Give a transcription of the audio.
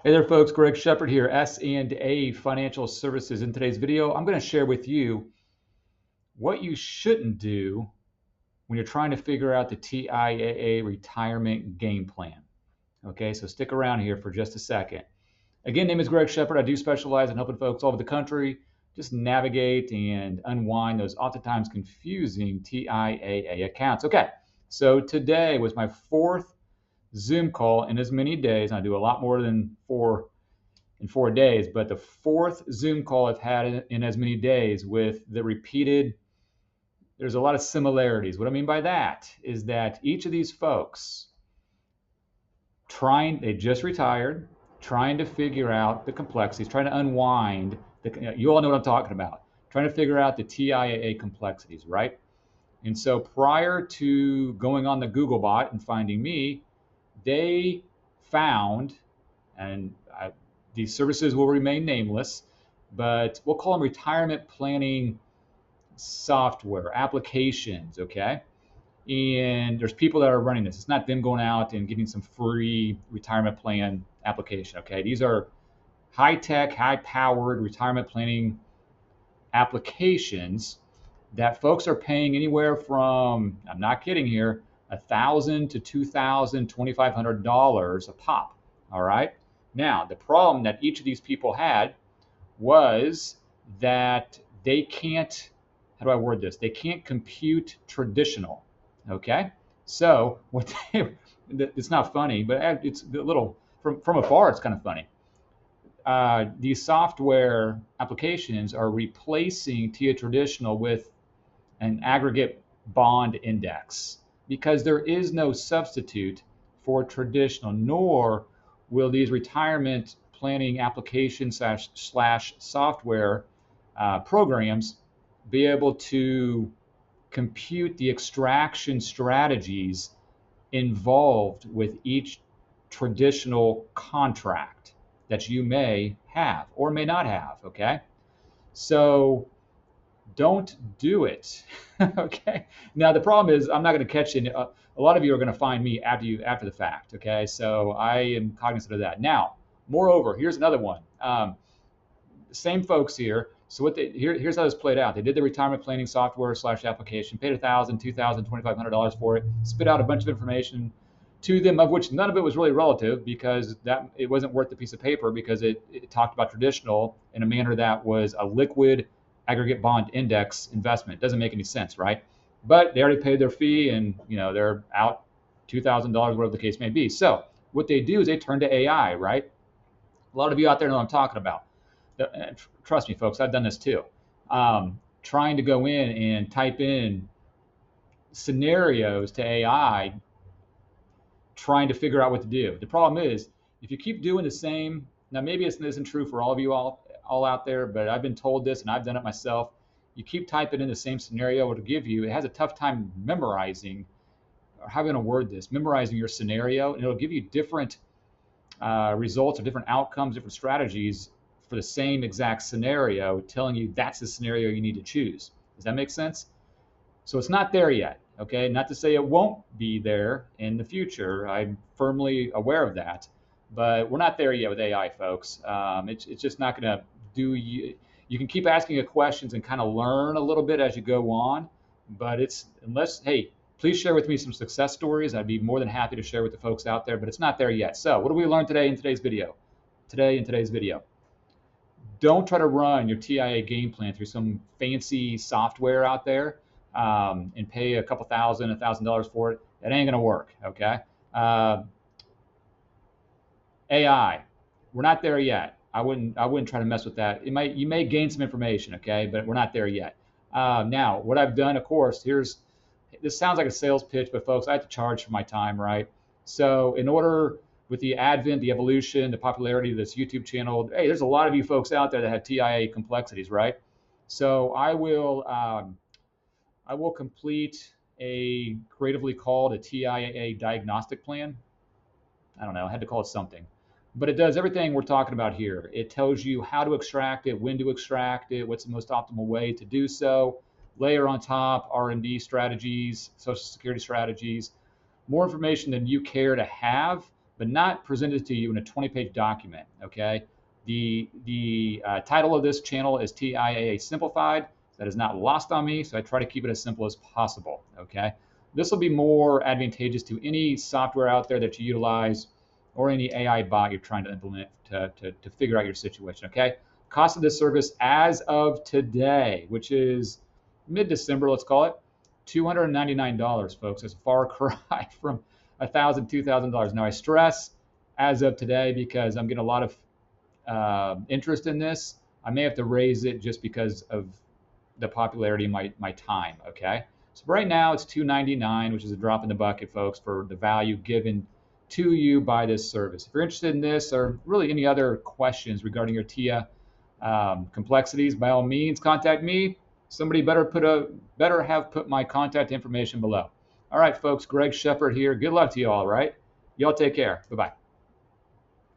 Hey there folks, Greg Shepard here, S&A Financial Services. In today's video, I'm going to share with you what you shouldn't do when you're trying to figure out the TIAA retirement game plan. Okay, so stick around here for just a second. Again, name is Greg Shepard. I do specialize in helping folks all over the country just navigate and unwind those oftentimes confusing TIAA accounts. Okay, so today was my fourth Zoom call in as many days. I do a lot more than in 4 days, but the fourth Zoom call I've had in as many days with the repeated, there's a lot of similarities. What I mean by that is that each of these folks they just retired, trying to figure out the complexities, trying to unwind, you all know what I'm talking about, trying to figure out the TIAA complexities, right? And so prior to going on the Google bot and finding me, they found, and these services will remain nameless, but we'll call them retirement planning software applications, okay? And there's people that are running this. It's not them going out and getting some free retirement plan application, okay? These are high-tech, high-powered retirement planning applications that folks are paying anywhere from, I'm not kidding here, $1,000 to $2,000, $2,500 a pop. All right. Now, the problem that each of these people had was that they can't, how do I word this? They can't compute traditional. Okay. So what it's not funny, but it's a little from afar, it's kind of funny. These software applications are replacing TIAA Traditional with an aggregate bond index because there is no substitute for traditional, nor will these retirement planning applications slash software programs be able to compute the extraction strategies involved with each traditional contract that you may have or may not have, okay? So don't do it. Okay. Now the problem is I'm not going to catch you. A lot of you are going to find me after the fact. Okay. So I am cognizant of that. Now, moreover, here's another one. Same folks here. So here's how this played out. They did the retirement planning software slash application, paid $1,000, $2,000, $2,500 for it, spit out a bunch of information to them, of which none of it was really relative because it wasn't worth the piece of paper because it talked about traditional in a manner that was a liquid aggregate bond index investment. It doesn't make any sense, right? But they already paid their fee and they're out $2,000, whatever the case may be. So what they do is they turn to AI, right? A lot of you out there know what I'm talking about. Trust me, folks, I've done this too. Trying to go in and type in scenarios to AI, trying to figure out what to do. The problem is, if you keep doing the same, now maybe this isn't true for all of you all out there, but I've been told this and I've done it myself. You keep typing in the same scenario, it'll give you, it has a tough time memorizing, or how am I going to word this, memorizing your scenario, and it'll give you different results or different outcomes, different strategies for the same exact scenario, telling you that's the scenario you need to choose. Does that make sense? So it's not there yet, okay? Not to say it won't be there in the future. I'm firmly aware of that, but we're not there yet with AI, folks. It's just not going to do you. You can keep asking it questions and kind of learn a little bit as you go on, but hey, please share with me some success stories. I'd be more than happy to share with the folks out there, but it's not there yet. So what do we learn today in today's video? Don't try to run your TIAA game plan through some fancy software out there and pay a couple thousand, $1,000 for it. That ain't gonna work, okay? AI, we're not there yet. I wouldn't try to mess with that. You may gain some information, okay, but we're not there yet. Now, what I've done, of course, this sounds like a sales pitch, but folks, I have to charge for my time, right? So in order, with the advent, the evolution, the popularity of this YouTube channel, hey, there's a lot of you folks out there that have TIAA complexities, right? So I will complete a creatively called a TIAA diagnostic plan. I don't know, I had to call it something. But it does everything we're talking about here. It tells you how to extract it, when to extract it, what's the most optimal way to do so. Layer on top R&D strategies, Social Security strategies, more information than you care to have, but not presented to you in a 20-page document, okay? The title of this channel is TIAA Simplified. That is not lost on me, so I try to keep it as simple as possible, okay? This will be more advantageous to any software out there that you utilize or any AI bot you're trying to implement to figure out your situation, okay? Cost of this service as of today, which is mid-December, let's call it, $299, folks. That's a far cry from $1,000, $2,000. Now, I stress as of today because I'm getting a lot of interest in this. I may have to raise it just because of the popularity of my time, okay? So right now it's $299, which is a drop in the bucket, folks, for the value given to you by this service. If you're interested in this or really any other questions regarding your TIA complexities, by all means, contact me. Somebody better have put my contact information below. All right, folks, Greg Shepard here. Good luck to you all, right? Y'all take care. Bye-bye.